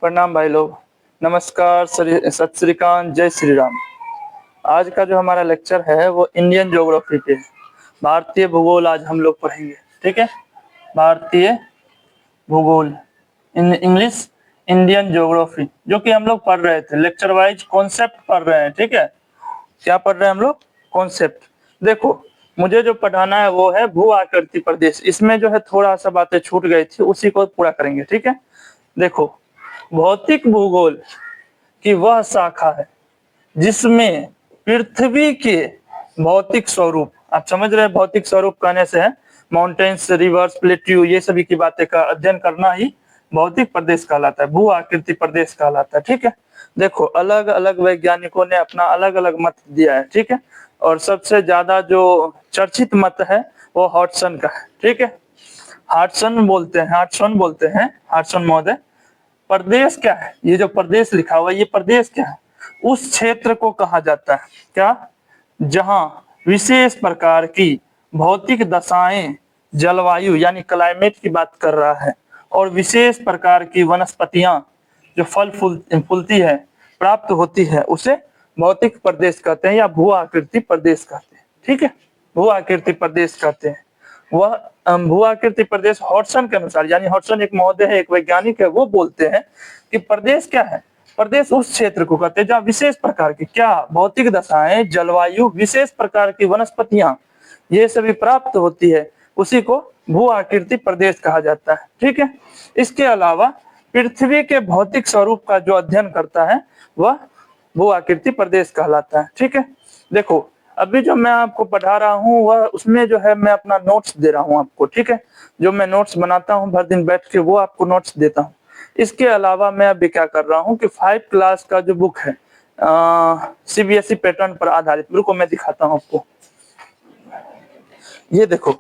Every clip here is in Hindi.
प्रणाम भाई लोग। नमस्कार, सत श्री अकाल, जय श्री राम। आज का जो हमारा लेक्चर है वो इंडियन ज्योग्राफी पे है। भारतीय भूगोल आज हम लोग पढ़ेंगे। ठीक है, भारतीय भूगोल इन इंग्लिश इंडियन ज्योग्राफी, जो कि हम लोग पढ़ रहे थे लेक्चर वाइज कॉन्सेप्ट पढ़ रहे हैं। ठीक है, क्या पढ़ रहे हैं हम लोग? कॉन्सेप्ट। देखो, मुझे जो पढ़ाना है वो है भू आकृति प्रदेश। इसमें जो है थोड़ा सा बातें छूट गई थी, उसी को पूरा करेंगे। ठीक है, देखो, भौतिक भूगोल की वह शाखा है जिसमें पृथ्वी के भौतिक स्वरूप, आप समझ रहे हैं, भौतिक स्वरूप कहने से है माउंटेन्स, रिवर्स, प्लेट्यू, ये सभी की बातें का अध्ययन करना ही भौतिक प्रदेश कहलाता है, भू आकृति प्रदेश कहलाता है। ठीक है, देखो, अलग अलग वैज्ञानिकों ने अपना अलग अलग मत दिया है। ठीक है, और सबसे ज्यादा जो चर्चित मत है वो हॉटसन का है। ठीक है, हॉटसन बोलते हैं हॉटसन महोदय। प्रदेश क्या है? ये जो प्रदेश लिखा हुआ है, ये प्रदेश क्या है? उस क्षेत्र को कहा जाता है क्या, जहां विशेष प्रकार की भौतिक दशाएं, जलवायु यानी क्लाइमेट की बात कर रहा है, और विशेष प्रकार की वनस्पतियां जो फूलती है, प्राप्त होती है, उसे भौतिक प्रदेश कहते हैं या भू आकृति प्रदेश कहते हैं। ठीक है, भू आकृति प्रदेश कहते हैं। वह भू आकृति प्रदेश हॉटसन के अनुसार, यानी हॉटसन एक महोदय है, एक वैज्ञानिक है, वो बोलते हैं कि प्रदेश क्या है? प्रदेश उस क्षेत्र को कहते हैं जहाँ विशेष प्रकार की क्या भौतिक दशाएं, जलवायु, विशेष प्रकार की वनस्पतियां, ये सभी प्राप्त होती है, उसी को भू आकृति प्रदेश कहा जाता है। ठीक है, इसके अलावा पृथ्वी के भौतिक स्वरूप का जो अध्ययन करता है वह भू आकृति प्रदेश कहलाता है। ठीक है, देखो, अभी जो मैं आपको पढ़ा रहा हूँ वह उसमें जो है मैं अपना नोट्स दे रहा हूँ आपको। ठीक है, जो मैं नोट्स बनाता हूँ भर दिन बैठ के, वो आपको नोट्स देता हूँ। इसके अलावा मैं अभी क्या कर रहा हूँ कि 5 क्लास का जो बुक है सीबीएसई पैटर्न पर आधारित, रुको मैं दिखाता हूँ आपको। ये देखो,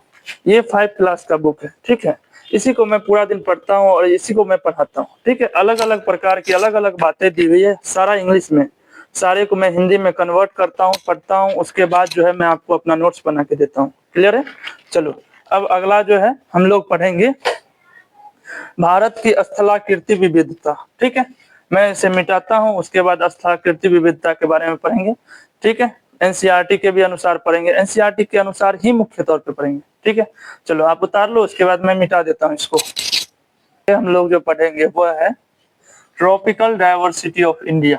ये 5 क्लास का बुक है। ठीक है, इसी को मैं पूरा दिन पढ़ता हूँ और इसी को मैं पढ़ाता हूँ। ठीक है, अलग अलग प्रकार की अलग अलग बातें दी हुई है, सारा इंग्लिश में, सारे को मैं हिंदी में कन्वर्ट करता हूँ, पढ़ता हूँ, उसके बाद जो है मैं आपको अपना नोट्स बना के देता हूँ। क्लियर है? चलो, अब अगला जो है हम लोग पढ़ेंगे भारत की स्थलाकृति विविधता। ठीक है, मैं इसे मिटाता हूँ, उसके बाद स्थलाकृति विविधता के बारे में पढ़ेंगे। ठीक है, एनसीईआरटी के भी अनुसार पढ़ेंगे, एनसीईआरटी के अनुसार ही मुख्य तौर पे पढ़ेंगे। ठीक है, चलो आप उतार लो, उसके बाद मैं मिटा देता हूँ इसको। हम लोग जो पढ़ेंगे वो है ट्रॉपिकल डायवर्सिटी ऑफ इंडिया।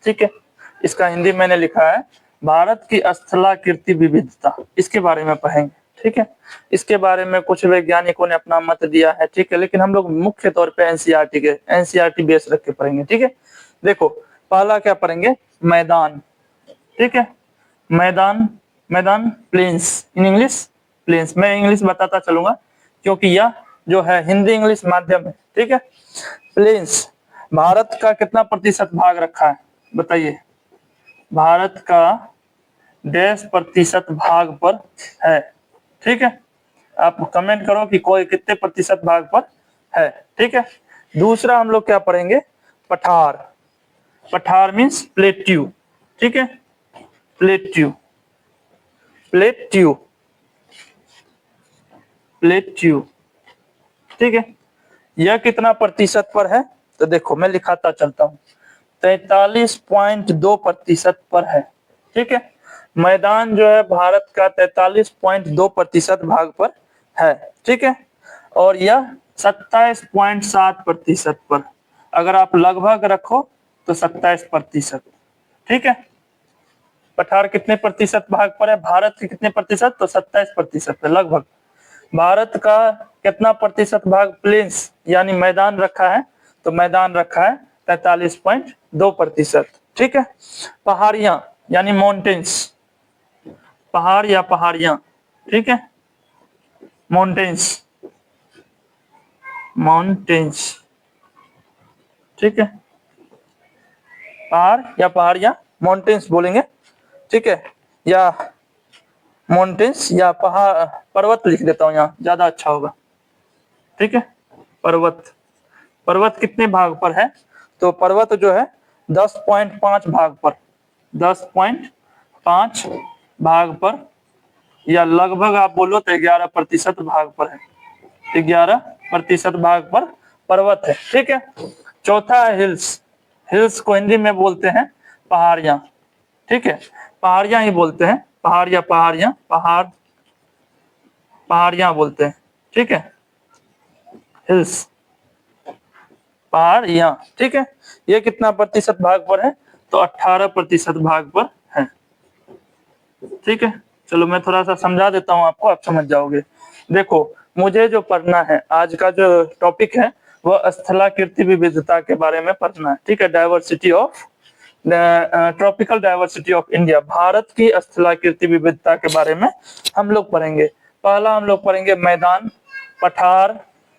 ठीक है, इसका हिंदी मैंने लिखा है भारत की स्थलाकृति विविधता, इसके बारे में पढ़ेंगे। ठीक है, इसके बारे में कुछ वैज्ञानिकों ने अपना मत दिया है। ठीक है, लेकिन हम लोग मुख्य तौर पे एनसीईआरटी बेस रख के पढ़ेंगे। ठीक है, देखो, पहला क्या पढ़ेंगे? मैदान। ठीक है, मैदान प्लेन्स, इन इंग्लिश प्लेन्स। मैं इंग्लिश बताता चलूंगा क्योंकि यह जो है हिंदी इंग्लिश माध्यम है। ठीक है, प्लेन्स भारत का कितना प्रतिशत भाग रखा है बताइए? भारत का डैश प्रतिशत भाग पर है। ठीक है, आप कमेंट करो कि कोई कितने प्रतिशत भाग पर है। ठीक है, दूसरा हम लोग क्या पढ़ेंगे? पठार। पठार मीन्स प्लेट्यू। ठीक है, प्लेट्यू प्लेट्यू प्लेट्यू। ठीक है, यह कितना प्रतिशत पर है? तो देखो मैं लिखाता चलता हूँ, 43.2% पर है। ठीक है, मैदान जो है भारत का 43.2% भाग पर है। ठीक है, और यह 27.7% पर, अगर आप लगभग रखो तो 27%। ठीक है, पठार कितने प्रतिशत भाग पर है? भारत के कितने प्रतिशत? तो 27% है, लगभग। भारत का कितना प्रतिशत भाग प्लेन्स यानी मैदान रखा है? तो मैदान रखा है 43.2%। ठीक है, पहाड़ियां यानी माउंटेन्स, पहाड़ या पहाड़ियां। ठीक है, माउंटेन्स माउंटेन्स। ठीक है, पहाड़ या पहाड़ियां, माउंटेन्स बोलेंगे। ठीक है, या माउंटेन्स या पहाड़, पर्वत लिख देता हूँ यहाँ, ज्यादा अच्छा होगा। ठीक है, पर्वत। पर्वत कितने भाग पर है? तो पर्वत जो है 10.5 भाग पर, 10.5 भाग पर, या लगभग आप बोलो तो 11% भाग पर है। 11% भाग पर पर्वत है। ठीक है, चौथा है हिल्स। हिल्स को हिंदी में बोलते हैं पहाड़ियां, ठीक है, पहाड़ियां ही बोलते हैं, पहाड़ियां, पहाड़ियां, पहाड़, पहाड़ियां बोलते हैं, ठीक है, हिल्स, पहाड़ियां, ठीक है। ये कितना प्रतिशत भाग पर है? तो 18% भाग पर है, ठीक है। चलो मैं थोड़ा सा समझा देता हूँ आपको, आप समझ जाओगे। देखो, मुझे जो पढ़ना है, आज का जो टॉपिक है वह स्थलाकृति विविधता के बारे में पढ़ना है, ठीक है। Diversity of tropical diversity of India, Bharat की स्थलाकृति विविधता के बारे में हम लोग पढ़ेंगे। पहला हम लोग पढ़ेंगे मैदान, पठार,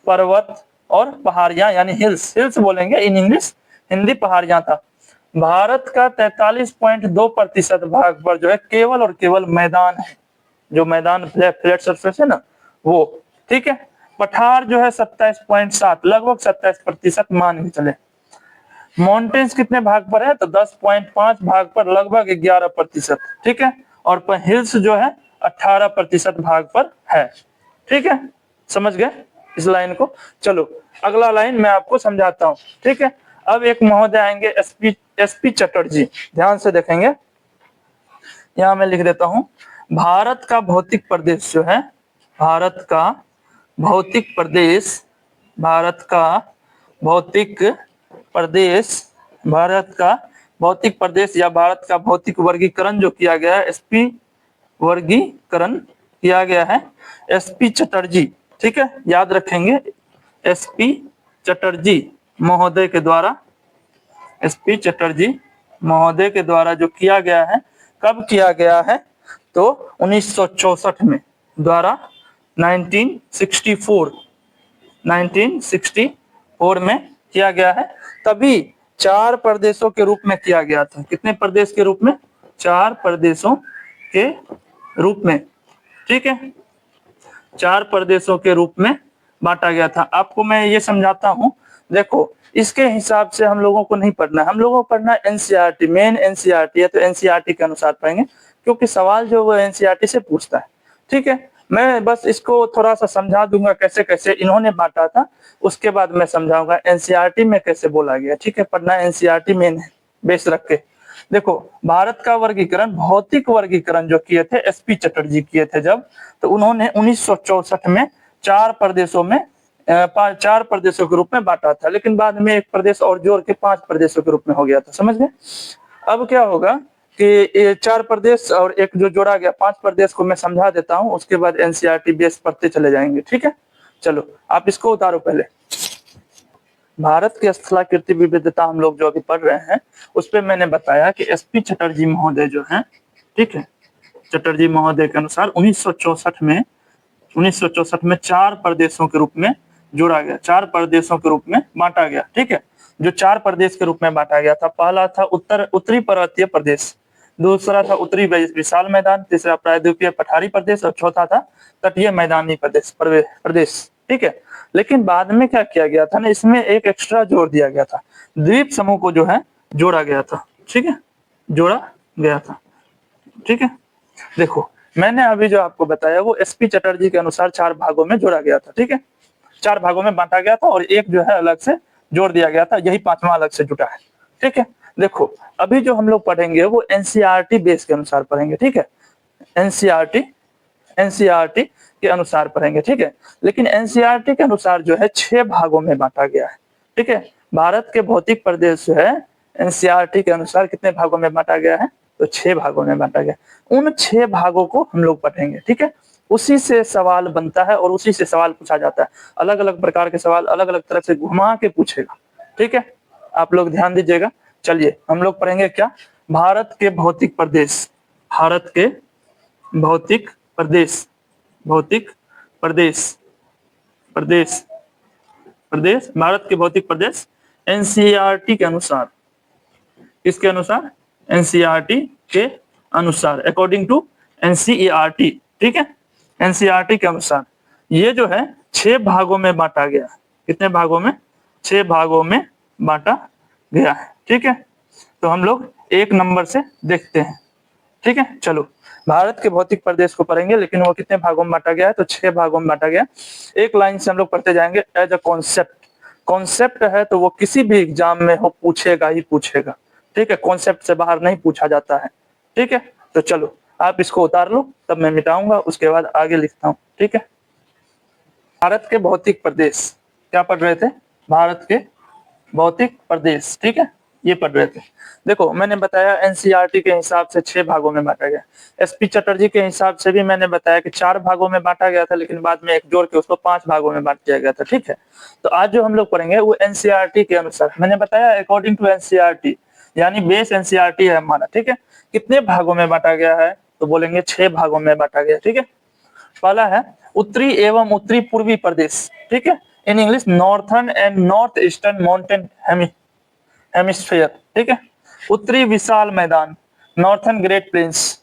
पर्वत और पहाड़ियां, यानी हिल्स, हिल्स बोलेंगे इन इंग्लिश, हिंदी पहाड़ियां था। भारत का 43.2% भाग पर जो है केवल और केवल मैदान है, जो मैदान फ्लैट सरफेस है ना वो, ठीक है। पठार जो है 27.7, लगभग 27% मान के चले। माउंटेन्स कितने भाग पर है? तो 10.5 भाग पर, लगभग 11%, ठीक है। और हिल्स जो है 18% भाग पर है, ठीक है। समझ गए इस लाइन को? चलो अगला लाइन मैं आपको समझाता हूँ, ठीक है। अब एक महोदय आएंगे, एसपी चटर्जी, ध्यान से देखेंगे। यहां मैं लिख देता हूं, भारत का भौतिक प्रदेश जो है, भारत का भौतिक प्रदेश, भारत का भौतिक प्रदेश, भारत का भौतिक प्रदेश या भारत का भौतिक वर्गीकरण जो किया गया है, एसपी वर्गीकरण किया गया है एसपी चटर्जी, ठीक है, याद रखेंगे, एसपी चटर्जी महोदय के द्वारा, एसपी चटर्जी महोदय के द्वारा जो किया गया है, कब किया गया है? तो 1964 में, द्वारा 1964 में किया गया है। तभी 4 प्रदेशों के रूप में किया गया था। कितने प्रदेश के रूप में? 4 प्रदेशों के रूप में, ठीक है, 4 प्रदेशों के रूप में बांटा गया था। आपको मैं ये समझाता हूं, देखो इसके हिसाब से हम लोगों को नहीं पढ़ना है, हम लोगों को पढ़ना है एनसीईआरटी, मेन एनसीईआरटी है तो एनसीईआरटी के अनुसार पढ़ेंगे, क्योंकि सवाल जो वो एनसीईआरटी से पूछता है, ठीक है। मैं बस इसको थोड़ा सा समझा दूंगा कैसे कैसे इन्होंने बांटा था, उसके बाद मैं समझाऊंगा एनसीईआरटी में कैसे बोला गया, ठीक है। पढ़ना एनसीईआरटी मेन है, बेस रख के। देखो, भारत का वर्गीकरण, भौतिक वर्गीकरण जो किए थे एसपी चटर्जी किए थे जब, तो उन्होंने 1964 में 4 प्रदेशों में 4 प्रदेशों के रूप में बांटा था, लेकिन बाद में एक प्रदेश और जोड़ के 5 प्रदेशों के रूप में हो गया था, समझ गए। अब क्या होगा कि ये 4 प्रदेश और एक जो जोड़ा गया 5 प्रदेश को मैं समझा देता हूं, उसके बाद एनसीईआरटी बेस पढ़ते चले जाएंगे, ठीक है। चलो आप इसको उतारो पहले। भारत की स्थलाकृति विविधता हम लोग जो अभी पढ़ रहे हैं, उस पर मैंने बताया कि एसपी चटर्जी महोदय जो हैं, ठीक है, चटर्जी महोदय के अनुसार 1964 में 4 प्रदेशों के रूप में जोड़ा गया, 4 प्रदेशों के रूप में बांटा गया, ठीक है। जो 4 प्रदेश के रूप में बांटा गया था, पहला था उत्तरी पर्वतीय प्रदेश, दूसरा था उत्तरी विशाल मैदान, तीसरा प्रायद्वीपीय पठारी प्रदेश और चौथा था तटीय मैदानी प्रदेश, ठीक है। लेकिन बाद में क्या किया गया था ना, इसमें एक एक्स्ट्रा जोड़ दिया गया था, द्वीप समूह को जो है जोड़ा गया था, ठीक है, जोड़ा गया था, ठीक है। देखो मैंने अभी जो आपको बताया वो एसपी चटर्जी के अनुसार 4 भागों में जोड़ा गया था, ठीक है, 4 भागों में बांटा गया था और एक जो है अलग से जोड़ दिया गया था, यही 5वां अलग से जुटा है, ठीक है। देखो अभी जो हम लोग पढ़ेंगे वो एनसीईआरटी बेस के अनुसार पढ़ेंगे, ठीक है, एनसीईआरटी के अनुसार पढ़ेंगे, ठीक है। लेकिन एनसीईआरटी के अनुसार जो है 6 भागों में बांटा गया है, ठीक है। भारत के भौतिक प्रदेश जो है एनसीईआरटी के अनुसार कितने भागों में बांटा गया है? तो 6 भागों में बांटा गया। उन 6 भागों को हम लोग पढ़ेंगे, ठीक है। उसी से सवाल बनता है और उसी से सवाल पूछा जाता है, अलग अलग प्रकार के सवाल अलग अलग तरह से घुमा के पूछेगा, ठीक है। आप लोग ध्यान दीजिएगा। चलिए हम लोग पढ़ेंगे क्या? भारत के भौतिक प्रदेश, भारत के भौतिक प्रदेश, भौतिक प्रदेश, प्रदेश, प्रदेश, भारत के भौतिक प्रदेश एनसीईआरटी के अनुसार, किसके अनुसार? एनसीईआरटी के अनुसार, अकॉर्डिंग टू एनसीईआरटी, ठीक है, एनसीईआरटी के अनुसार ये जो है 6 भागों में बांटा गया। कितने भागों में? 6 भागों में बांटा गया है, ठीक है। तो हम लोग 1 नंबर से देखते हैं, ठीक है। चलो भारत के भौतिक प्रदेश को पढ़ेंगे, लेकिन वो कितने भागों में बांटा गया है? तो 6 भागों में बांटा गया। एक लाइन से हम लोग पढ़ते जाएंगे एज अ कॉन्सेप्ट, कॉन्सेप्ट है तो वो किसी भी एग्जाम में हो पूछेगा ही पूछेगा, ठीक है, कॉन्सेप्ट से बाहर नहीं पूछा जाता है, ठीक है। तो चलो आप इसको उतार लो, तब मैं मिटाऊंगा, उसके बाद आगे लिखता हूँ, ठीक है। भारत के भौतिक प्रदेश, क्या पढ़ रहे थे, भारत के भौतिक प्रदेश, ठीक है, ये पढ़ रहे थे। देखो मैंने बताया एनसीईआरटी के हिसाब से 6 भागों में बांटा गया, एसपी चटर्जी के हिसाब से भी मैंने बताया कि 4 भागों में बांटा गया था, लेकिन बाद में एक जोड़ के उसको 5 भागों में बांट दिया गया था, ठीक है। तो आज जो हम लोग पढ़ेंगे वो एनसीईआरटी के अनुसार, मैंने बताया अकॉर्डिंग टू एनसीईआरटी, यानी बेस एनसीईआरटी है हमारा, ठीक है। कितने भागों में बांटा गया है, तो बोलेंगे 6 भागों में बांटा गया, ठीक है। पहला है उत्तरी एवं उत्तरी पूर्वी प्रदेश, ठीक है, in English northern and north eastern mountain hemisphere, ठीक है। उत्तरी विशाल मैदान, नॉर्थर्न ग्रेट प्लेन्स,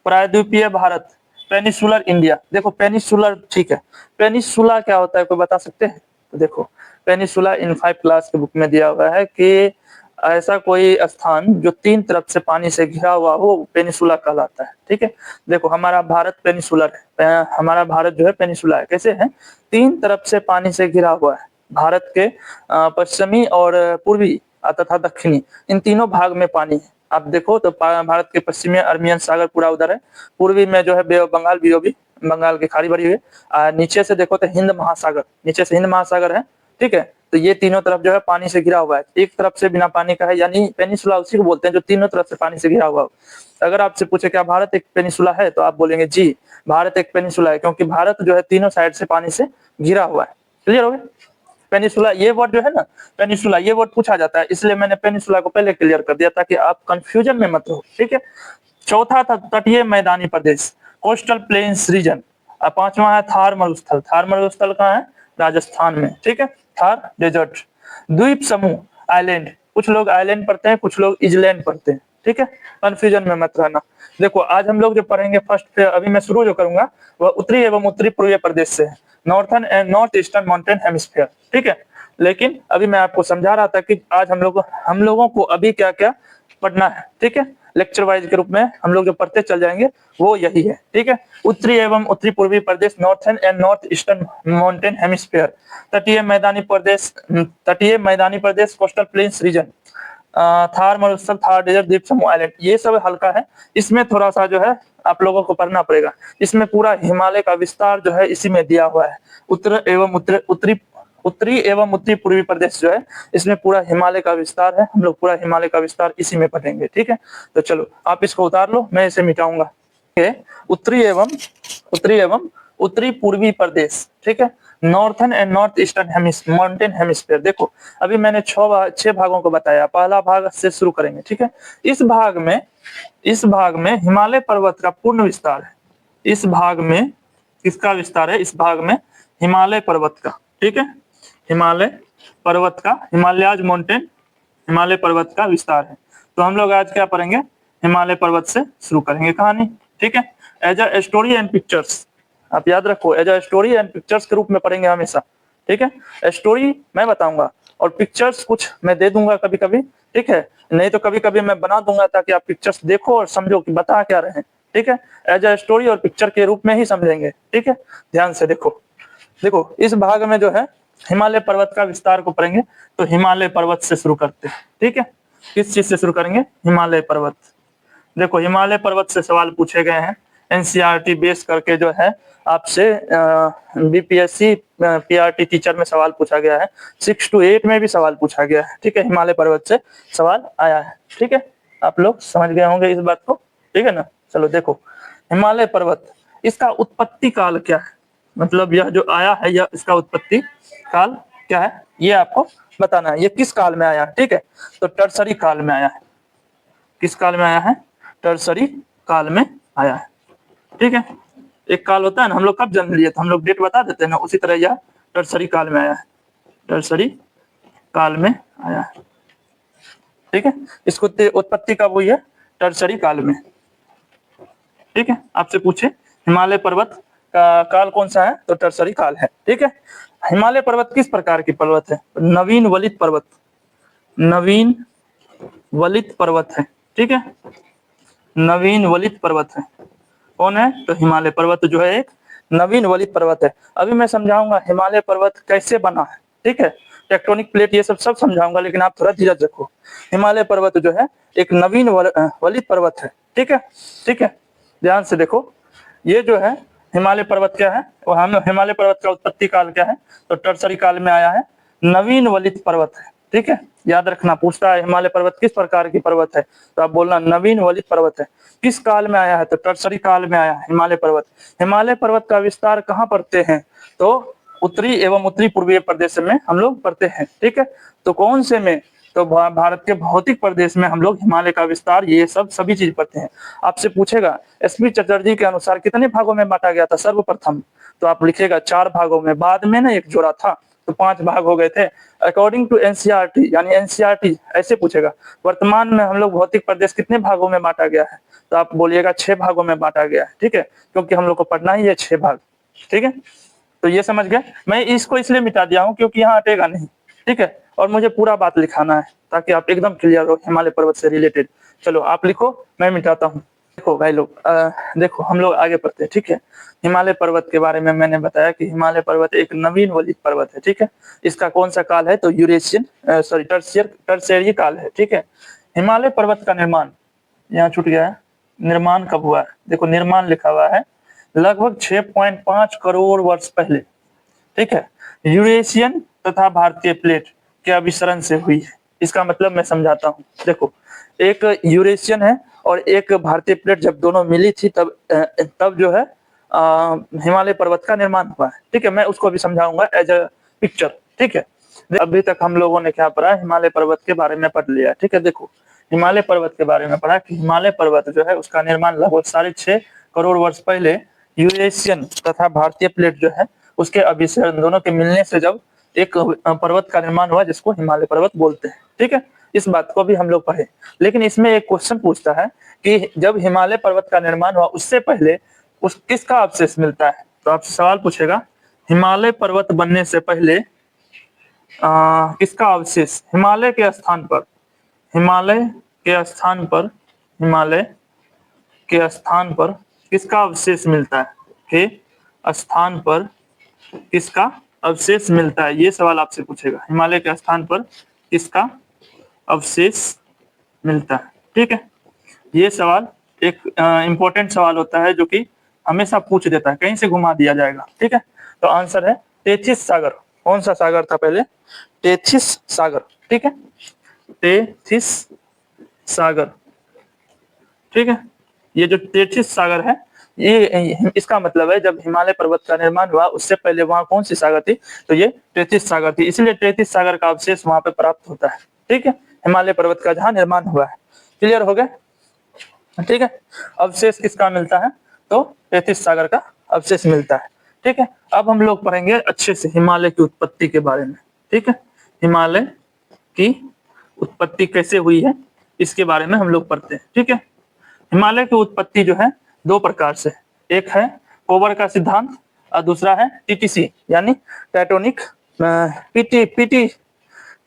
प्रायद्वीपीय भारत, पेनिसुलर इंडिया। देखो पेनिसुलर, ठीक है, पेनिसुला क्या होता है, कोई बता सकते हैं? तो देखो पेनिसुला इन 5 क्लास के बुक में दिया हुआ है कि ऐसा कोई स्थान जो 3 तरफ से पानी से घिरा हुआ हो, पेनिसुला कहलाता है, ठीक है। देखो हमारा भारत पेनिसुलर है, हमारा भारत जो है पेनिसुला है, कैसे है, 3 तरफ से पानी से घिरा हुआ है। भारत के पश्चिमी और पूर्वी तथा दक्षिणी, इन तीनों भाग में पानी है। आप देखो तो भारत के पश्चिमी अरबियन सागर पूरा उधर है, पूर्वी में जो है बे ऑफ बंगाल, बीओबी, बंगाल की खाड़ी भरी हुई है, नीचे से देखो तो हिंद महासागर, नीचे से हिंद महासागर है, ठीक है। तो ये तीनों तरफ जो है पानी से घिरा हुआ है, एक तरफ से बिना पानी का है, यानी पेनिसुला उसी को बोलते हैं जो तीनों तरफ से पानी से घिरा हुआ हो। अगर आपसे पूछे क्या भारत एक पेनिसुला है, तो आप बोलेंगे जी भारत एक पेनिसुला है, क्योंकि भारत जो है तीनों साइड से पानी से घिरा हुआ है। क्लियर हो गया? पेनिसुला ये वर्ड जो है ना, पेनिसुला ये वर्ड पूछा जाता है, इसलिए मैंने पेनिसुला को पहले क्लियर कर दिया ताकि आप कंफ्यूजन में मत हो, ठीक है। चौथा था तटीय मैदानी प्रदेश, कोस्टल प्लेन्स रीजन। पांचवा है थार मरुस्थल, थार मरुस्थल कहाँ है, राजस्थान में, ठीक है, थार डेजर्ट। द्वीप समूह, आइलैंड, कुछ लोग आइलैंड पढ़ते हैं, कुछ लोग इजलैंड पढ़ते हैं, ठीक है, कंफ्यूजन में मत रहना। देखो आज हम लोग जो पढ़ेंगे फर्स्ट, अभी मैं शुरू जो करूंगा वह उत्तरी एवं उत्तरी पूर्वी प्रदेश से है, northern and north eastern mountain hemisphere, ठीक है। लेकिन अभी मैं आपको समझा रहा था कि आज हम लोगों को अभी क्या क्या पढ़ना है, ठीक है, लेक्चर वाइज के रूप में हम लोग जो पढ़ते चल जाएंगे वो यही है, ठीक है। उत्तरी एवं उत्तरी पूर्वी प्रदेश, northern and north eastern mountain hemisphere, तटीय मैदानी प्रदेश, कोस्टल प्लेन्स रीजन, थार मरुस्थल, थार डेजर्ट, द्वीप समूह, आइलैंड, ये सब हल्का है। इसमें थोड़ा सा जो है आप लोगों को पढ़ना पड़ेगा, इसमें पूरा हिमालय का विस्तार जो है इसी में दिया हुआ है। उत्तरी एवं उत्तरी पूर्वी प्रदेश जो है इसमें पूरा हिमालय का विस्तार है, हम लोग पूरा हिमालय का विस्तार इसी में पढ़ेंगे, ठीक है। तो चलो आप इसको उतार लो, मैं इसे मिटाऊंगा। उत्तरी एवं उत्तरी पूर्वी प्रदेश, ठीक है, northern and north eastern mountain hemisphere. देखो अभी मैंने 6 भागों को बताया, पहला भाग से शुरू करेंगे, ठीक है। इस भाग में हिमालय पर्वत का पूर्ण विस्तार है, इस भाग में किसका विस्तार है, इस भाग में हिमालय पर्वत का, ठीक है, हिमालय पर्वत का, हिमालयाज माउंटेन, हिमालय पर्वत का विस्तार है। तो हम लोग आज क्या पढ़ेंगे, हिमालय पर्वत से शुरू करेंगे कहानी, ठीक है। As a story and pictures, आप याद रखो as a story and pictures के रूप में पढ़ेंगे हमेशा, ठीक है। स्टोरी मैं बताऊंगा और पिक्चर्स कुछ मैं दे दूंगा कभी कभी, ठीक है, नहीं तो कभी कभी मैं बना दूंगा ताकि आप पिक्चर्स देखो और समझो कि बता क्या रहे हैं, ठीक है। एज अ स्टोरी और पिक्चर के रूप में ही समझेंगे, ठीक है। ध्यान से देखो, देखो इस भाग में जो है हिमालय पर्वत का विस्तार को पढ़ेंगे, तो हिमालय पर्वत से शुरू करते हैं, ठीक है। किस चीज से शुरू करेंगे, हिमालय पर्वत। देखो हिमालय पर्वत से सवाल पूछे गए हैं, एनसीईआरटी बेस करके जो है आपसे बीपीएससी पीआरटी टीचर में सवाल पूछा गया है, 6 to 8 में भी सवाल पूछा गया है, ठीक है, हिमालय पर्वत से सवाल आया है, ठीक है। आप लोग समझ गए होंगे इस बात को, ठीक है ना। चलो देखो हिमालय पर्वत, इसका उत्पत्ति काल क्या है, मतलब यह जो आया है यह इसका उत्पत्ति काल क्या है, ये आपको बताना है, ये किस काल में आया है, ठीक है। तो टर्सरी काल में आया है, किस काल में आया है, टर्सरी काल में आया है, ठीक है। एक काल होता है ना, हम लोग कब जन्म लिए तो हम लोग डेट बता देते हैं ना, उसी तरह यह टर्सरी काल में आया है, टर्सरी काल में आया है, ठीक है। इसको उत्पत्ति कब हुई है, टर्सरी काल में, ठीक है। आपसे पूछे हिमालय पर्वत का काल कौन सा है, तो टर्सरी काल है, ठीक है। हिमालय पर्वत किस प्रकार की पर्वत है, नवीन वलित पर्वत, नवीन वलित पर्वत है, ठीक है, नवीन वलित पर्वत है। कौन है, तो हिमालय पर्वत जो है एक नवीन वलित पर्वत है। अभी मैं समझाऊंगा हिमालय पर्वत कैसे बना है, ठीक है, टेक्टोनिक प्लेट, ये सब समझाऊंगा, लेकिन आप थोड़ा धीरज रखो। हिमालय पर्वत जो है एक नवीन वलित पर्वत है, ठीक है, ठीक है, ध्यान से देखो। ये जो है हिमालय पर्वत क्या है, वो हम हिमालय पर्वत का उत्पत्ति काल क्या है, तो टर्सरी काल में आया है, नवीन वलित पर्वत है, ठीक है। याद रखना, पूछता है हिमालय पर्वत किस प्रकार की पर्वत है, तो आप बोलना नवीन वलित पर्वत है। किस काल में आया है, तो टर्सरी काल में आया है हिमालय पर्वत। हिमालय पर्वत का विस्तार कहाँ पड़ते हैं, तो उत्तरी एवं उत्तरी पूर्वीय प्रदेश में हम लोग पढ़ते हैं, ठीक है। तो कौन से में, तो भारत के भौतिक प्रदेश में हम लोग हिमालय का विस्तार, ये सब सभी चीज पढ़ते हैं। आपसे पूछेगा एसपी चटर्जी के अनुसार कितने भागों में बांटा गया था सर्वप्रथम, तो आप लिखेगा 4 भागों में, बाद में ना एक जोड़ा था तो 5 भाग हो गए थे। अकॉर्डिंग टू एनसीईआरटी, यानी एनसीईआरटी ऐसे पूछेगा वर्तमान में हम लोग भौतिक प्रदेश कितने भागों में बांटा गया है, तो आप बोलिएगा 6 भागों में बांटा गया है, ठीक है, क्योंकि हम लोग को पढ़ना ही है 6 भाग, ठीक है। तो ये समझ गए। मैं इसको इसलिए मिटा दिया हूँ क्योंकि यहाँ हटेगा नहीं, ठीक है, और मुझे पूरा बात लिखाना है ताकि आप एकदम क्लियर हो हिमालय पर्वत से रिलेटेड। चलो आप लिखो, मैं मिटाता हूँ। देखो भाई लोग, देखो हम लोग आगे पढ़ते हैं, ठीक है। हिमालय पर्वत के बारे में मैंने बताया कि हिमालय पर्वत एक नवीन वलित पर्वत है, ठीक है। इसका कौन सा काल है, तो यूरेशियन टर्शियरी काल है, ठीक है। हिमालय पर्वत का निर्माण, यहाँ छूट गया है, निर्माण कब हुआ है, देखो निर्माण लिखा हुआ है लगभग 6.5 करोड़ वर्ष पहले, ठीक है, यूरेशियन तथा भारतीय प्लेट के अभिसरण से हुई है। इसका मतलब मैं समझाता हूँ। देखो एक यूरेशियन है और एक भारतीय प्लेट जब दोनों मिली थी तब जो है हिमालय पर्वत का निर्माण हुआ है, ठीक है। मैं उसको भी समझाऊंगा एज अ पिक्चर, ठीक है। अभी तक हम लोगों ने क्या पढ़ा, हिमालय पर्वत के बारे में पढ़ लिया, ठीक है। देखो हिमालय पर्वत के बारे में पढ़ा कि हिमालय पर्वत जो है उसका निर्माण लगभग 6.5 करोड़ वर्ष पहले यूरेशियन तथा भारतीय प्लेट जो है उसके अभिसरण दोनों के मिलने से जब एक पर्वत का निर्माण हुआ जिसको हिमालय पर्वत बोलते हैं, ठीक है। इस बात को भी हम लोग पढ़े, लेकिन इसमें एक क्वेश्चन पूछता है कि जब हिमालय पर्वत का निर्माण हुआ उससे पहले उस किसका अवशेष मिलता है, तो आपसे सवाल पूछेगा हिमालय पर्वत बनने से पहले किसका अवशेष हिमालय के स्थान पर, हिमालय के स्थान पर, हिमालय के स्थान पर किसका अवशेष मिलता है, के स्थान पर किसका अवशेष मिलता है, ये सवाल आपसे पूछेगा। हिमालय के स्थान पर किसका अवशेष मिलता है, ठीक है। ये सवाल एक इंपॉर्टेंट सवाल होता है जो कि हमेशा पूछ देता है, कहीं से घुमा दिया जाएगा, ठीक है। तो आंसर है टेथिस सागर। कौन सा सागर था पहले, टेथिस सागर, ठीक है, टेथिस सागर, ठीक है। ये जो टेथिस सागर है ये इसका मतलब है जब हिमालय पर्वत का निर्माण हुआ उससे पहले वहां कौन सी सागर थी, तो ये टेथिस सागर थी, इसलिए टेथिस सागर का अवशेष वहां पे प्राप्त होता है, ठीक है, हिमालय पर्वत का जहां निर्माण हुआ है। क्लियर हो गया, ठीक है। अवशेष किसका मिलता है, तो टेथिस सागर का अवशेष मिलता है, ठीक है। अब हम लोग पढ़ेंगे अच्छे से हिमालय की उत्पत्ति के बारे में, ठीक है। हिमालय की उत्पत्ति कैसे हुई है इसके बारे में हम लोग पढ़ते हैं, ठीक है। हिमालय की उत्पत्ति जो है 2 प्रकार से, एक है कोबर का सिद्धांत और दूसरा है टीटीसी यानी टेक्टोनिक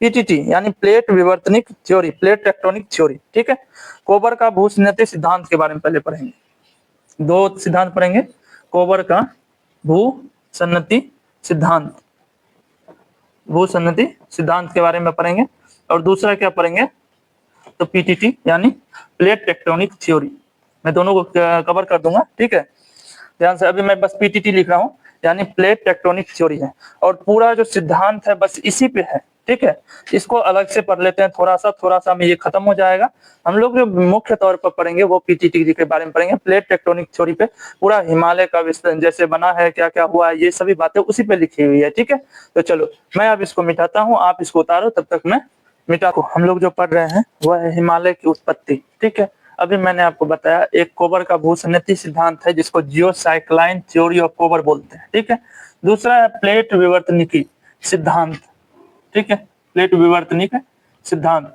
पीटीटी यानी प्लेट विवर्तनिक थ्योरी, प्लेट टेक्टोनिक थ्योरी, ठीक है। कोबर का भूसन्निधि सिद्धांत के बारे में पहले पढ़ेंगे, 2 सिद्धांत पढ़ेंगे, कोबर का भूसन्निधि सिद्धांत, भूसन्निधि सिद्धांत के बारे में पढ़ेंगे, और दूसरा क्या पढ़ेंगे, तो पीटीटी यानी प्लेट टेक्टोनिक थ्योरी। मैं दोनों को कवर कर दूंगा, ठीक है, ध्यान से। अभी मैं बस पीटीटी लिख रहा हूँ यानी प्लेट टेक्टोनिक थ्योरी है, और पूरा जो सिद्धांत है बस इसी पे है, ठीक है। इसको अलग से पढ़ लेते हैं थोड़ा सा में ये खत्म हो जाएगा। हम लोग जो मुख्य तौर पर पढ़ेंगे वो पीटीटी के बारे में पढ़ेंगे, प्लेट टेक्टोनिक थ्योरी पे पूरा हिमालय का विस्तार जैसे बना है, क्या क्या हुआ है, ये सभी बातें उसी पे लिखी हुई है, ठीक है। तो चलो मैं अब इसको मिटाता हूँ, आप इसको उतारो, तब तक मैं मिटा को। हम लोग जो पढ़ रहे हैं वह है हिमालय की उत्पत्ति, ठीक है। अभी मैंने आपको बताया एक कोबर का भूसन्निधि सिद्धांत है जिसको जियोसाइक्लाइन थ्योरी ऑफ कोबर बोलते हैं, ठीक है। दूसरा है प्लेट विवर्तनिकी सिद्धांत, ठीक है, प्लेट विवर्तनिक सिद्धांत,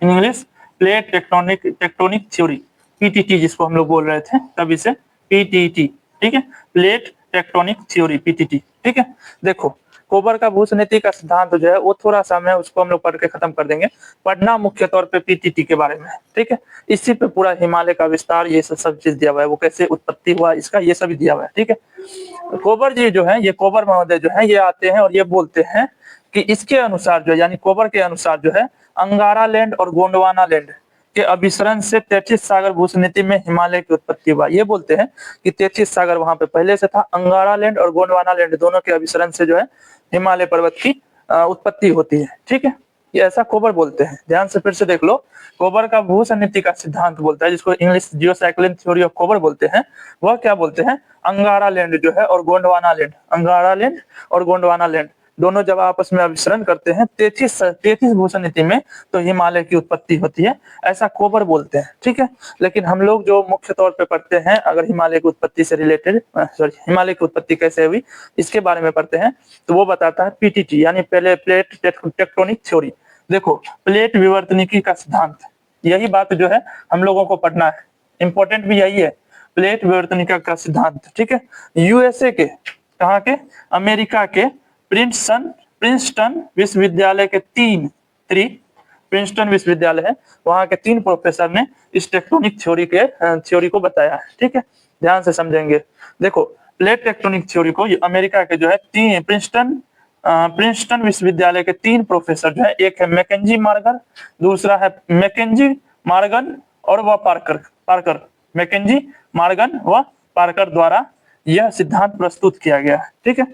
in English plate tectonic theory, PTT जिसको हम लोग बोल रहे थे तभी से पीटीटी, ठीक है, प्लेट टेक्टोनिक थ्योरी पीटीटी, ठीक है। देखो कोबर का भूसन्निधि का सिद्धांत जो है वो थोड़ा सा मैं उसको हम लोग पढ़ के खत्म कर देंगे, पढ़ना मुख्य तौर पे पीटीटी के बारे में, ठीक है। इसी पे पूरा हिमालय का विस्तार ये सब चीज दिया हुआ है, वो कैसे उत्पत्ति हुआ इसका ये सभी दिया हुआ है, ठीक है। कोबर जी जो है, ये कोबर महोदय जो है ये आते हैं और ये बोलते हैं कि इसके अनुसार जो यानी कोबर के अनुसार जो है अंगारा लैंड और गोंडवाना लैंड के अभिसरण से 33 सागर भूस्नीति में हिमालय की उत्पत्ति हुआ। ये बोलते हैं कि 33 सागर वहां पे पहले से था, अंगारा लैंड और गोंडवाना लैंड दोनों के अभिसरण से जो है हिमालय पर्वत की उत्पत्ति होती है। ठीक है, ये ऐसा कोबर बोलते हैं। ध्यान से फिर से देख लो, कोबर का भूसन्निधि का सिद्धांत बोलता है, जिसको इंग्लिश जियोसाइक्लिक थ्योरी ऑफ कोबर बोलते हैं। वह क्या बोलते हैं, अंगारा लैंड जो है और गोंडवाना लैंड, अंगारा लैंड और गोंडवाना लैंड दोनों जब आपस में अभिसरण करते हैं 33 भूसन्निधि में, तो हिमालय की उत्पत्ति होती है, ऐसा कोबर बोलते हैं। ठीक है, लेकिन हम लोग जो मुख्य तौर पे पढ़ते हैं, अगर हिमालय की उत्पत्ति से रिलेटेड हिमालय की उत्पत्ति कैसे हुई इसके बारे में पढ़ते हैं, तो वो बताता है पीटीटी यानी पहले प्लेट टेक्टोनिक थ्योरी। देखो, प्लेट विवर्तनिकी का सिद्धांत, यही बात जो है हम लोगों को पढ़ना है, इंपॉर्टेंट भी यही है, प्लेट विवर्तनिका का सिद्धांत। ठीक है, यूएसए के, कहाँ के, अमेरिका के प्रिंसटन विश्वविद्यालय के प्रिंसटन विश्वविद्यालय है, वहां के 3 प्रोफेसर ने इस टेक्टोनिक थ्योरी को बताया है। ठीक है, ध्यान से समझेंगे। देखो, प्लेट टेक्टोनिक थ्योरी को अमेरिका के जो है प्रिंसटन विश्वविद्यालय के 3 प्रोफेसर जो है, एक है मैकेंजी मार्गन, दूसरा है मैकेंजी मार्गन और वह पार्कर मैकेंजी मार्गन व पार्कर द्वारा यह सिद्धांत प्रस्तुत किया गया है। ठीक है,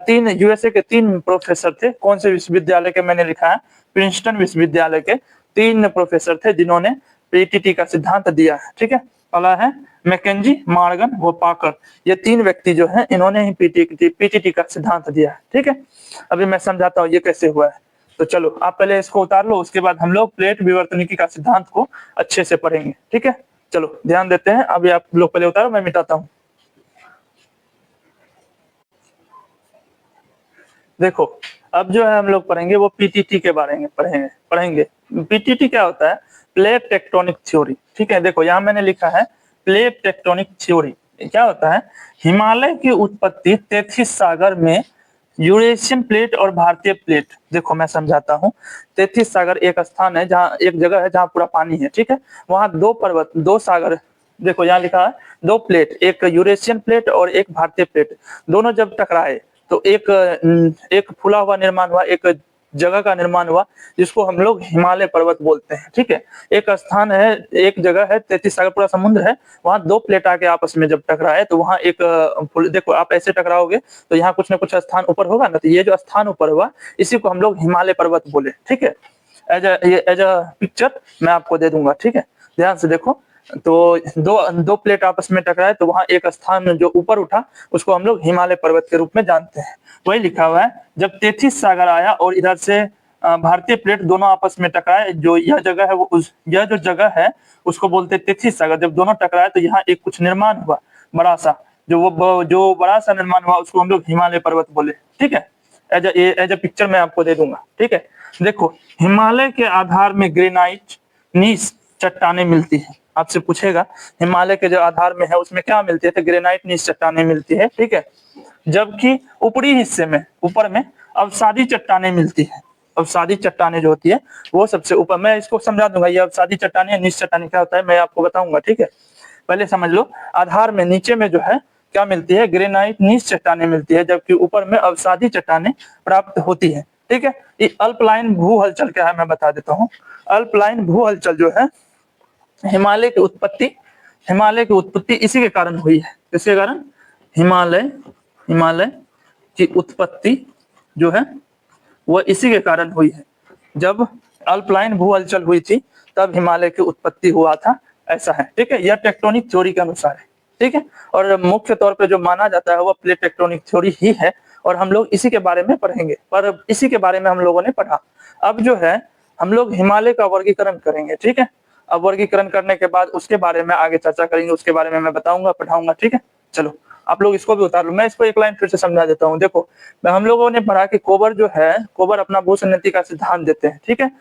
3 यूएसए के 3 प्रोफेसर थे, कौन से विश्वविद्यालय के, मैंने लिखा है प्रिंसटन विश्वविद्यालय के 3 प्रोफेसर थे जिन्होंने पीटीटी का सिद्धांत दिया है। ठीक है, पहला है मैकेंजी मार्गन व पार्कर, ये 3 व्यक्ति जो है इन्होंने ही पीटीटी का सिद्धांत दिया है। ठीक है, अभी मैं समझाता हूँ ये कैसे हुआ है। तो चलो आप पहले इसको उतार लो, उसके बाद हम लोग प्लेट विवर्तनिकी का सिद्धांत को अच्छे से पढ़ेंगे। ठीक है, चलो ध्यान देते हैं। अभी आप लोग पहले उतारो, मैं मिटाता हूँ। देखो, अब जो है हम लोग पढ़ेंगे वो पीटीटी के बारे में पढ़ेंगे। पीटीटी क्या होता है, प्लेट टेक्टोनिक थ्योरी। ठीक है, देखो यहाँ मैंने लिखा है प्लेट टेक्टोनिक थ्योरी। क्या होता है, हिमालय की उत्पत्ति 33 सागर में यूरेशियन प्लेट और भारतीय प्लेट। देखो मैं समझाता हूँ, 33 सागर एक स्थान है, जहाँ एक जगह है जहाँ पूरा पानी है। ठीक है, वहाँ 2 पर्वत, 2 सागर, देखो यहाँ लिखा है 2 प्लेट, एक यूरेशियन प्लेट और एक भारतीय प्लेट, दोनों जब टकराए तो एक फूला हुआ निर्माण हुआ, एक जगह का निर्माण हुआ, जिसको हम लोग हिमालय पर्वत बोलते हैं। ठीक है, एक स्थान है, एक जगह है, 33 सागर पूरा समुद्र है, वहां 2 प्लेट आके आपस में जब टकराए तो वहां एक देखो आप ऐसे टकराओगे तो यहाँ कुछ ना कुछ स्थान ऊपर होगा ना, तो ये जो स्थान ऊपर हुआ इसी को हम लोग हिमालय पर्वत बोले। ठीक है, एज अ पिक्चर मैं आपको दे दूंगा। ठीक है, ध्यान से देखो, तो दो प्लेट आपस में टकराए तो वहां एक स्थान जो ऊपर उठा उसको हम लोग हिमालय पर्वत के रूप में जानते हैं। वही लिखा हुआ है, जब 33 सागर आया और इधर से भारतीय प्लेट दोनों आपस में टकराए, जो यह जगह है वो यह जो जगह है उसको बोलते हैं 33 सागर। जब दोनों टकराए तो यहाँ एक कुछ निर्माण हुआ बड़ा सा, जो बड़ा सा निर्माण हुआ उसको हम लोग हिमालय पर्वत बोले। ठीक है, एज अ पिक्चर मैं आपको दे दूंगा। ठीक है, देखो, हिमालय के आधार में ग्रेनाइट नीस चट्टाने मिलती है। आपसे पूछेगा हिमालय के जो आधार में है उसमें क्या मिलती है, तो ग्रेनाइट नीस चट्टाने मिलती है। ठीक है, जबकि ऊपरी हिस्से में, ऊपर में अवसादी चट्टाने मिलती है। अवसादी चट्टाने जो होती है वो सबसे ऊपर, मैं इसको समझा दूंगा, ये अवसादी चट्टाने नीस चट्टाने क्या होता है मैं आपको बताऊंगा। ठीक है, पहले समझ लो, आधार में नीचे में जो है क्या मिलती है, ग्रेनाइट नीस चट्टाने मिलती है, जबकि ऊपर में अवसादी चट्टाने प्राप्त होती है। ठीक है, ये अल्पलाइन भू हलचल क्या है मैं बता देता हूँ। अल्पलाइन भू हलचल जो है हिमालय की उत्पत्ति इसी के कारण हुई है। किसके कारण, हिमालय की उत्पत्ति जो है वह इसी के कारण हुई है। जब अल्पलाइन भू हलचल हुई थी तब हिमालय की उत्पत्ति हुआ था, ऐसा है। ठीक है, यह टेक्टोनिक थ्योरी के अनुसार है। ठीक है, और मुख्य तौर पे जो माना जाता है वह प्लेट टेक्टोनिक थ्योरी ही है, और हम लोग इसी के बारे में पढ़ेंगे। पर इसी के बारे में हम लोगों ने पढ़ा। अब जो है हम लोग हिमालय का वर्गीकरण करेंगे। ठीक है, अब वर्गीकरण करने के बाद उसके बारे में आगे चर्चा करेंगे, उसके बारे में मैं बताऊंगा, पढ़ाऊंगा। ठीक है, चलो आप लोग इसको भी उतार लो, मैं इसको एक लाइन फिर से समझा देता हूँ। देखो, हम लोगों ने पढ़ा कि कोबर जो है, कोबर अपना भूसन्निधि का सिद्धांत देते हैं। ठीक है,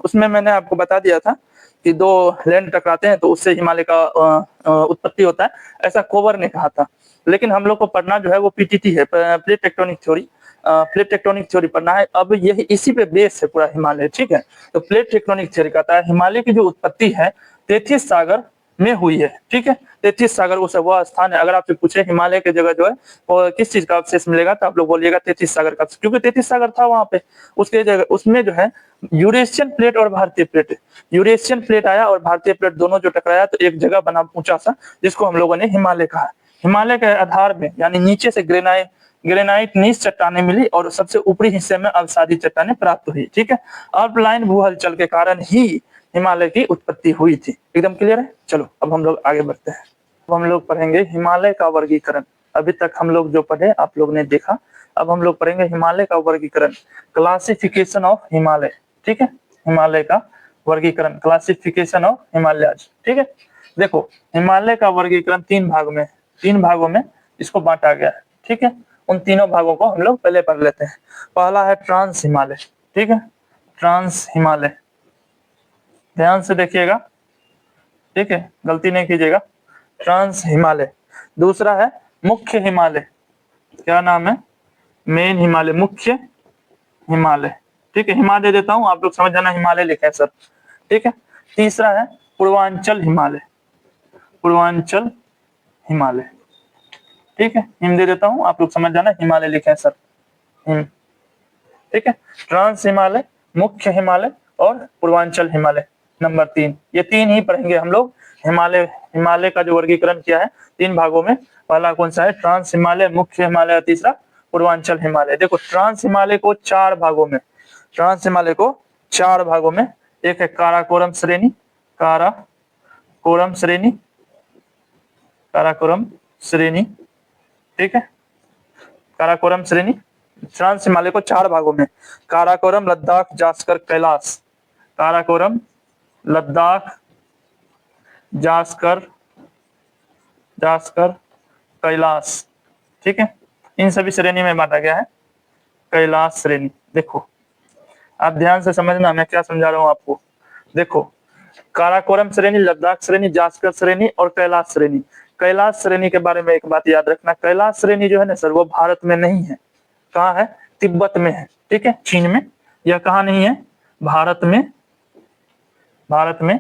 उसमें मैंने आपको बता दिया था कि 2 लैंड टकराते हैं तो उससे हिमालय का उत्पत्ति होता है, ऐसा कोबर ने कहा था। लेकिन हम लोग को पढ़ना जो है वो पीटीटी है, plate tectonic theory. Plate tectonic theory पढ़ना है। अब यही इसी पे बेस है पूरा हिमालय। ठीक है, तो प्लेट टेक्टोनिक थ्योरी कहता है हिमालय की जो उत्पत्ति है 33 सागर में हुई है, ठीक है। 33 सागर वो स्थान है। अगर आपसे पूछे हिमालय की जगह जो है वो किस चीज का अवशेष मिलेगा, तो आप लोग बोलिएगा 33 सागर का, क्योंकि 33 सागर था वहां पे। उसके जगह उसमें जो है यूरेशियन प्लेट और भारतीय प्लेट, यूरेशियन प्लेट आया और भारतीय प्लेट दोनों जो टकराया तो एक जगह बना ऊंचा सा, जिसको हम लोगों ने हिमालय कहा। हिमालय के आधार में यानी नीचे से ग्रेनाइट नीच चट्टानें मिली और सबसे ऊपरी हिस्से में अवसादी चट्टानें प्राप्त हुई, ठीक है। अल्पलाइन भू हलचल के कारण ही हिमालय की उत्पत्ति हुई थी। एकदम क्लियर है। चलो अब हम लोग आगे बढ़ते हैं। अब हम लोग पढ़ेंगे हिमालय का वर्गीकरण। अभी तक हम लोग जो पढ़े आप लोग ने देखा, अब हम लोग पढ़ेंगे हिमालय का वर्गीकरण, क्लासिफिकेशन ऑफ हिमालय, ठीक है। हिमालय का वर्गीकरण, क्लासिफिकेशन ऑफ हिमालयज, ठीक है। देखो हिमालय का वर्गीकरण तीन भागों में इसको बांटा गया है, ठीक है। उन तीनों भागों को हम लोग पहले पढ़ लेते हैं। पहला है ट्रांस हिमालय, ठीक है, ट्रांस हिमालय, ध्यान से देखिएगा, ठीक है, गलती नहीं कीजिएगा। ट्रांस हिमालय। दूसरा है मुख्य हिमालय, क्या नाम है, मेन हिमालय, मुख्य हिमालय, ठीक है। हिमालय देता हूं, आप लोग समझ जाना हिमालय लिखे है सर, ठीक है। तीसरा है पूर्वांचल हिमालय, पूर्वांचल हिमालय, ठीक है। हिम दे देता हूं, आप लोग समझ जाना हिमालय लिखे है सर, हिम, ठीक है। ट्रांस हिमालय, मुख्य हिमालय और पूर्वांचल हिमालय, नंबर 3, ये 3 ही पढ़ेंगे हम लोग। हिमालय का जो वर्गीकरण किया है 3 भागों में, पहला कौन सा है, ट्रांस हिमालय, मुख्य हिमालय और तीसरा पूर्वांचल हिमालय। देखो ट्रांस हिमालय को 4 भागों में, ट्रांस हिमालय को 4 भागों में, एक है काराकोरम श्रेणी, काराकोरम श्रेणी, काराकोरम श्रेणी, ठीक है, काराकोरम श्रेणी। ट्रांस हिमालय को 4 भागों में, काराकोरम, लद्दाख, जास्कर, कैलाश, काराकोरम, लद्दाख, जास्कर, कैलाश, ठीक है। इन सभी श्रेणी में बांटा गया है, कैलाश श्रेणी। देखो आप ध्यान से समझना मैं क्या समझा रहा हूं आपको। देखो काराकोरम श्रेणी, लद्दाख श्रेणी, जास्कर श्रेणी और कैलाश श्रेणी। कैलाश श्रेणी के बारे में एक बात याद रखना, कैलाश श्रेणी जो है ना सर, वो भारत में नहीं है। कहाँ है, तिब्बत में है, ठीक है, चीन में। यह कहाँ नहीं है, भारत में, भारत में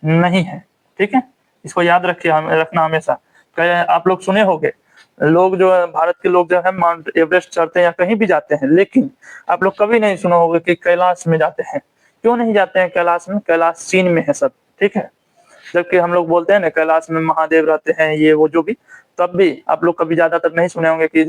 नहीं है, ठीक है। इसको याद रखिए, रखना हमेशा। आप लोग सुने होंगे, लोग जो है भारत के लोग जो है माउंट एवरेस्ट चढ़ते हैं या कहीं भी जाते हैं, लेकिन आप लोग कभी नहीं सुना होगा कि कैलाश में जाते हैं। क्यों नहीं जाते हैं कैलाश में, कैलाश चीन में है सब, ठीक है। जबकि हम लोग बोलते हैं ना कैलाश में महादेव रहते हैं, ये वो जो भी, तब भी आप लोग कभी ज्यादातर नहीं सुने होंगे कि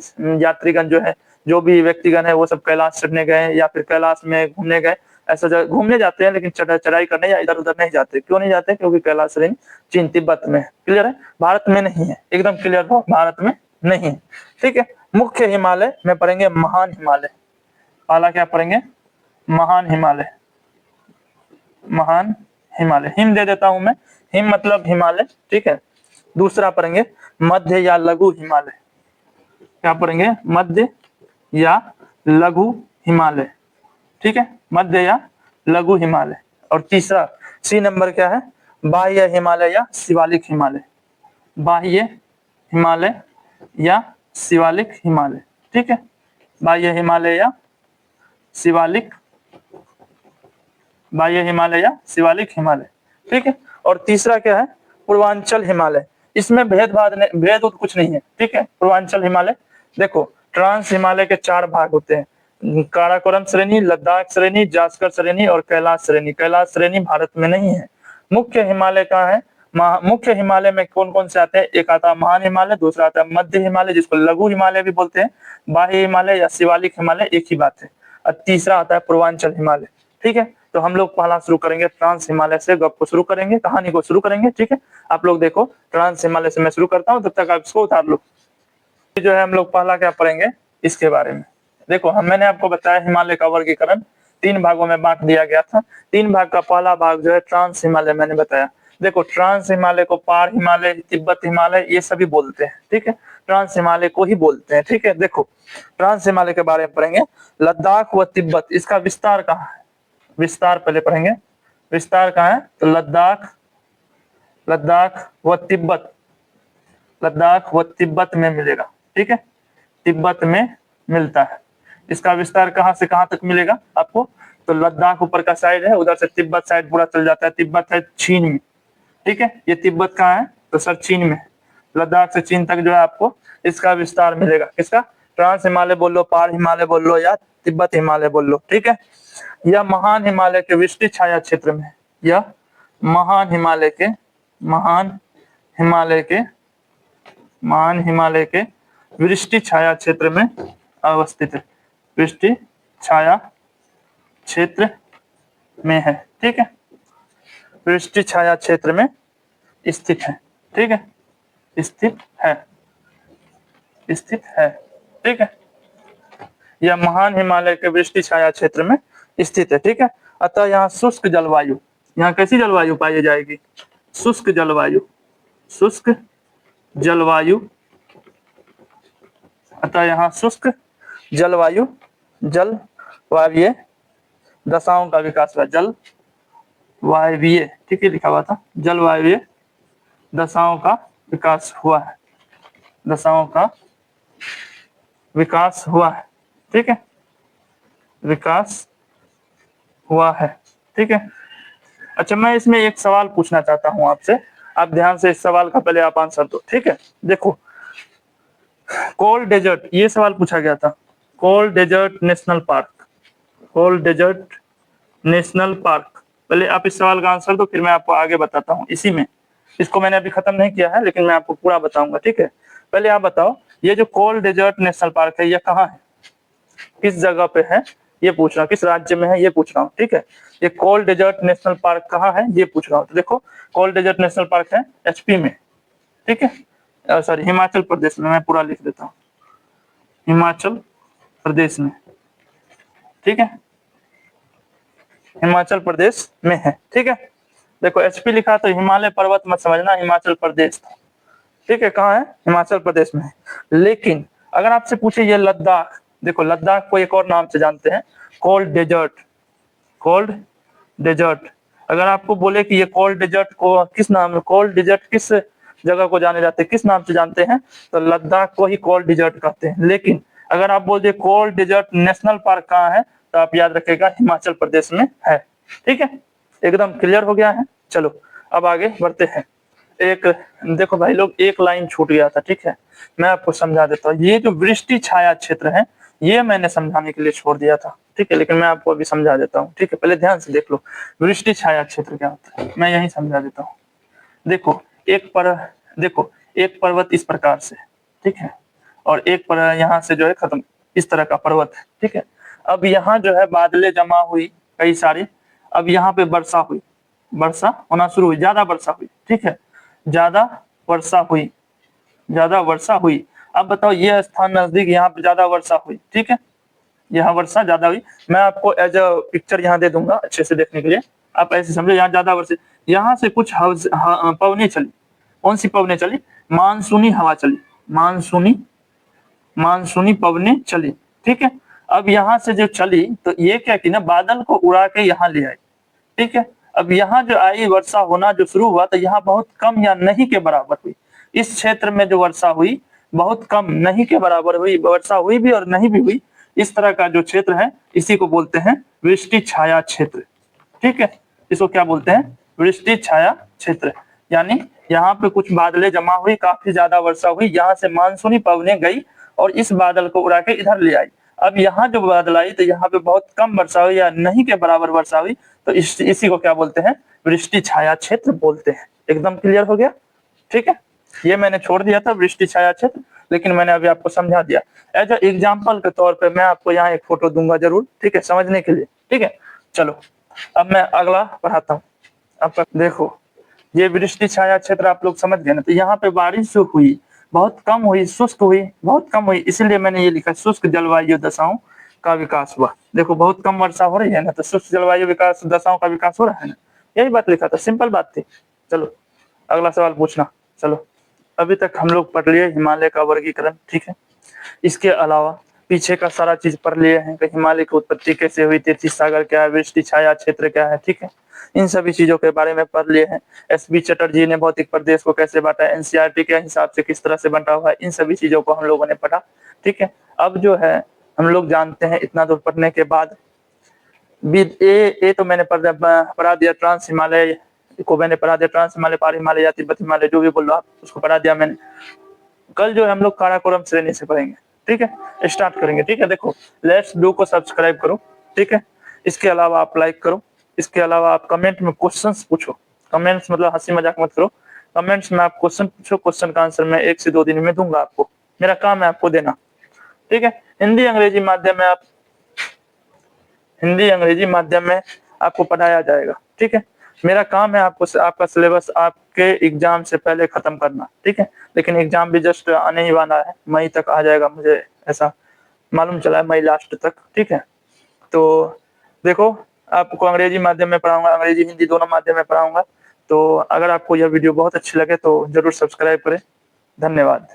यात्रीगण जो है, जो भी व्यक्तिगण है वो सब कैलाश चढ़ने गए या फिर कैलाश में घूमने गए। ऐसा जगह घूमने जाते हैं लेकिन चढ़ाई करने या इधर उधर नहीं जाते। क्यों नहीं जाते, क्योंकि कैलाश श्रेणी चीन तिब्बत में है। क्लियर है, भारत में नहीं है, एकदम क्लियर हो, भारत में नहीं है, ठीक है। मुख्य हिमालय में पढ़ेंगे महान हिमालय, पहला क्या पढ़ेंगे, महान हिमालय, महान हिमालय, हिम दे देता हूं मैं, हिम मतलब हिमालय, ठीक है। दूसरा पढ़ेंगे मध्य या लघु हिमालय, क्या पढ़ेंगे, मध्य या लघु हिमालय, ठीक है, मध्य या लघु हिमालय। और तीसरा सी नंबर क्या है, बाह्य हिमालय या शिवालिक हिमालय, बाह्य हिमालय या शिवालिक हिमालय, ठीक है, बाह्य हिमालय या शिवालिक, बाह्य हिमालय या शिवालिक हिमालय, ठीक है। और तीसरा क्या है, पूर्वांचल हिमालय। इसमें भेद कुछ नहीं है, ठीक है। पूर्वांचल हिमालय, देखो ट्रांस हिमालय के 4 भाग होते हैं, काराकोरम श्रेणी, लद्दाख श्रेणी, जास्कर श्रेणी और कैलाश श्रेणी। कैलाश श्रेणी भारत में नहीं है। मुख्य हिमालय का है, मुख्य हिमालय में कौन कौन से आते हैं, एक आता है महान हिमालय, दूसरा आता है मध्य हिमालय जिसको लघु हिमालय भी बोलते हैं, बाह्य हिमालय या शिवालिक हिमालय, एक ही बात है। और तीसरा आता है पूर्वांचल हिमालय, ठीक है। तो हम लोग पहला शुरू करेंगे ट्रांस हिमालय से, गप को शुरू करेंगे, कहानी को शुरू करेंगे, ठीक है। आप लोग देखो ट्रांस हिमालय से मैं शुरू करता हूँ, तब तक आप इसको उतार लो। जो है हम लोग पहला क्या पढ़ेंगे इसके बारे में। देखो मैंने आपको बताया हिमालय का वर्गीकरण 3 भागों में बांट दिया गया था। 3 भाग का पहला भाग जो है ट्रांस हिमालय मैंने बताया। देखो ट्रांस हिमालय को पार हिमालय, तिब्बत हिमालय ये सभी बोलते हैं, ठीक है। ट्रांस हिमालय को ही बोलते हैं, ठीक है। देखो ट्रांस हिमालय के बारे में पढ़ेंगे, लद्दाख व तिब्बत, इसका विस्तार कहाँ है, विस्तार पहले पढ़ेंगे, विस्तार कहाँ है, तो लद्दाख, लद्दाख व तिब्बत, लद्दाख व तिब्बत में मिलेगा, ठीक है, तिब्बत में मिलता है। इसका विस्तार कहां से कहां तक मिलेगा आपको, तो लद्दाख ऊपर का साइड है, उधर से तिब्बत साइड पूरा चल जाता है। तिब्बत है चीन में, ठीक है। ये तिब्बत कहाँ है? तो सर चीन में। लद्दाख से चीन तक जो है आपको इसका विस्तार मिलेगा। किसका? ट्रांस हिमालय बोल लो, पार हिमालय बोल लो, या तिब्बत हिमालय बोल लो। ठीक है। यह महान हिमालय के वृष्टि छाया क्षेत्र में, यह महान हिमालय के महान हिमालय के महान हिमालय के वृष्टि छाया क्षेत्र में अवस्थित है। वृष्टि छाया क्षेत्र में है। ठीक है। वृष्टि छाया क्षेत्र में स्थित है। ठीक है। स्थित है। स्थित है। ठीक है। यह महान हिमालय के वृष्टि छाया क्षेत्र में स्थित है। ठीक है। अतः यहाँ शुष्क जलवायु, यहाँ कैसी जलवायु पाई जाएगी? शुष्क जलवायु। शुष्क जलवायु। अतः यहाँ शुष्क जलवायु, जलवायवीय दशाओं का विकास हुआ। जलवायवीय, ठीक है, लिखा हुआ था, जलवायवीय दशाओं का विकास हुआ है। दशाओं का विकास हुआ है। ठीक है। विकास हुआ है। ठीक है। अच्छा, मैं इसमें एक सवाल पूछना चाहता हूं आपसे, आप ध्यान से इस सवाल का पहले आप आंसर दो। ठीक है। देखो, कोल्ड डेजर्ट, ये सवाल पूछा गया था। Cold desert national park, cold desert national park. पहले आप इस सवाल का आंसर दो, फिर मैं आपको आगे बताता हूँ। इसी में, इसको मैंने अभी खत्म नहीं किया है, लेकिन मैं आपको पूरा बताऊंगा। ठीक है। पहले आप बताओ, ये जो कोल्ड डेजर्ट नेशनल पार्क है, ये कहाँ है? किस जगह पे है ये पूछ रहा हूँ, किस राज्य में है ये पूछ रहा हूँ। ठीक है। ये कोल्ड डेजर्ट नेशनल पार्क कहाँ है ये पूछ रहा हूँ। तो देखो, कोल्ड डेजर्ट नेशनल पार्क है एचपी में। ठीक है। सॉरी, हिमाचल प्रदेश में। मैं पूरा लिख देता हूँ, हिमाचल प्रदेश में। ठीक है। हिमाचल प्रदेश में है। ठीक है। देखो, एचपी लिखा तो हिमालय पर्वत मत समझना, हिमाचल प्रदेश था। ठीक है। कहाँ है? हिमाचल प्रदेश में है। लेकिन अगर आपसे पूछे ये लद्दाख, देखो लद्दाख को एक और नाम से जानते हैं, कोल्ड डेजर्ट। Cold desert. अगर आपको बोले कि ये कोल्ड डेजर्ट को किस नाम, कोल्ड डेजर्ट किस जगह को जाने जाते हैं, किस नाम से जानते हैं, तो लद्दाख को ही कोल्ड डेजर्ट कहते हैं। लेकिन अगर आप बोल दिए कोल्ड डेजर्ट नेशनल पार्क कहाँ है, तो आप याद रखेगा हिमाचल प्रदेश में है। ठीक है। एकदम क्लियर हो गया है। चलो अब आगे बढ़ते हैं। एक देखो भाई लोग, एक लाइन छूट गया था। ठीक है। मैं आपको समझा देता हूँ। ये जो वृष्टि छाया क्षेत्र है, ये मैंने समझाने के लिए छोड़ दिया था। ठीक है। लेकिन मैं आपको अभी समझा देता हूँ। ठीक है। पहले ध्यान से देख लो, वृष्टि छाया क्षेत्र क्या होता है, मैं यही समझा देता हूँ। देखो, देखो एक पर्वत इस प्रकार से, ठीक है, और एक पर यहाँ से जो है खत्म, इस तरह का पर्वत है। ठीक है। अब यहाँ जो है बादलें जमा हुई कई सारी। अब यहाँ पे वर्षा हुई, वर्षा होना शुरू हुई, ज्यादा वर्षा हुई। ठीक है। ज्यादा वर्षा हुई, ज्यादा वर्षा हुई। अब बताओ, ये स्थान नजदीक, यहाँ पे ज्यादा वर्षा हुई। ठीक है। यहाँ वर्षा ज्यादा हुई। मैं आपको एज अ पिक्चर यहाँ दे दूंगा अच्छे से देखने के लिए। आप ऐसे समझो, यहाँ ज्यादा वर्षा, यहाँ से कुछ पवनें चली। कौन सी पवनें चली? मानसूनी हवा चली। मानसूनी पवनें चली। ठीक है। अब यहाँ से जो चली, तो ये क्या की ना, बादल को उड़ा के यहाँ ले आई। ठीक है। अब यहाँ जो आई, वर्षा होना जो शुरू हुआ, तो यहाँ बहुत कम या नहीं के बराबर हुई। इस क्षेत्र में जो वर्षा हुई बहुत कम, नहीं के बराबर हुई, वर्षा हुई भी और नहीं भी हुई। इस तरह का जो क्षेत्र है, इसी को बोलते हैं वृष्टि छाया क्षेत्र। ठीक है। इसको क्या बोलते हैं? वृष्टि छाया क्षेत्र। यानी यहाँ पे कुछ बादलें जमा हुई, काफी ज्यादा वर्षा हुई, यहाँ से मानसूनी पवनें गई और इस बादल को उड़ा के इधर ले आई। अब यहाँ जो बादल आई, तो यहाँ पे बहुत कम वर्षा हुई या नहीं के बराबर वर्षा हुई, तो इसी को क्या बोलते हैं? वृष्टि छाया क्षेत्र बोलते हैं। एकदम क्लियर हो गया? ठीक है। ये मैंने छोड़ दिया था वृष्टि छाया क्षेत्र, लेकिन मैंने अभी आपको समझा दिया। एज अ एग्जाम्पल के तौर पे मैं आपको यहाँ एक फोटो दूंगा जरूर, ठीक है, समझने के लिए। ठीक है। चलो अब मैं अगला पढ़ाता हूँ। अब देखो, ये वृष्टि छाया क्षेत्र आप लोग समझ गए ना। तो यहाँ पे बारिश जो हुई बहुत कम हुई, शुष्क हुई, बहुत कम हुई, इसलिए मैंने ये लिखा शुष्क जलवायु दशाओं का विकास हुआ। देखो, बहुत कम वर्षा हो रही है ना, तो शुष्क जलवायु विकास दशाओं का विकास हो रहा है ना, यही बात लिखा था, सिंपल बात थी। चलो अगला सवाल पूछना। चलो, अभी तक हम लोग पढ़ लिए हिमालय का वर्गीकरण। ठीक है। इसके अलावा पीछे का सारा चीज पढ़ लिए हैं कि हिमालय की उत्पत्ति कैसे हुई, तैतीस सागर क्या है, वृष्टि छाया क्षेत्र क्या है। ठीक है। इन सभी चीजों के बारे में पढ़ लिए हैं। एसबी चटर्जी ने भौतिक प्रदेश को कैसे बांटा, एनसीईआरटी के हिसाब से किस तरह से बंटा हुआ है, इन सभी चीजों को हम लोगों ने पढ़ा। ठीक है। अब जो है हम लोग जानते हैं, इतना दूर पढ़ने के बाद ए तो मैंने पढ़ा दिया, ट्रांस हिमालय को मैंने पढ़ा दिया, ट्रांस हिमालय, पार हिमालय या तिब्बत हिमालय, जो भी बोल लो आप, उसको पढ़ा दिया मैंने। कल जो है हम लोग काराकोरम श्रेणी से पढ़ेंगे, ठीक है, स्टार्ट करेंगे, ठीक है। देखो, लेट्स डू को सब्सक्राइब करो, ठीक है। इसके अलावा आप लाइक करो, इसके अलावा आप कमेंट में क्वेश्चंस पूछो। कमेंट्स मतलब हंसी मजाक मत करो, कमेंट्स में आप क्वेश्चन पूछो, क्वेश्चन का आंसर मैं 1 से 2 दिन में दूंगा आपको, मेरा काम है आपको देना, ठीक है। हिंदी अंग्रेजी माध्यम में आपको पढ़ाया जाएगा, ठीक है। मेरा काम है आपको आपका सिलेबस आपके एग्जाम से पहले खत्म करना, ठीक है। लेकिन एग्जाम भी जस्ट आने ही वाला है, मई तक आ जाएगा, मुझे ऐसा मालूम चला है, मई लास्ट तक, ठीक है। तो देखो, आपको अंग्रेजी माध्यम में पढ़ाऊंगा, अंग्रेजी हिंदी दोनों माध्यम में पढ़ाऊंगा। तो अगर आपको यह वीडियो बहुत अच्छी लगे तो जरूर सब्सक्राइब करें। धन्यवाद।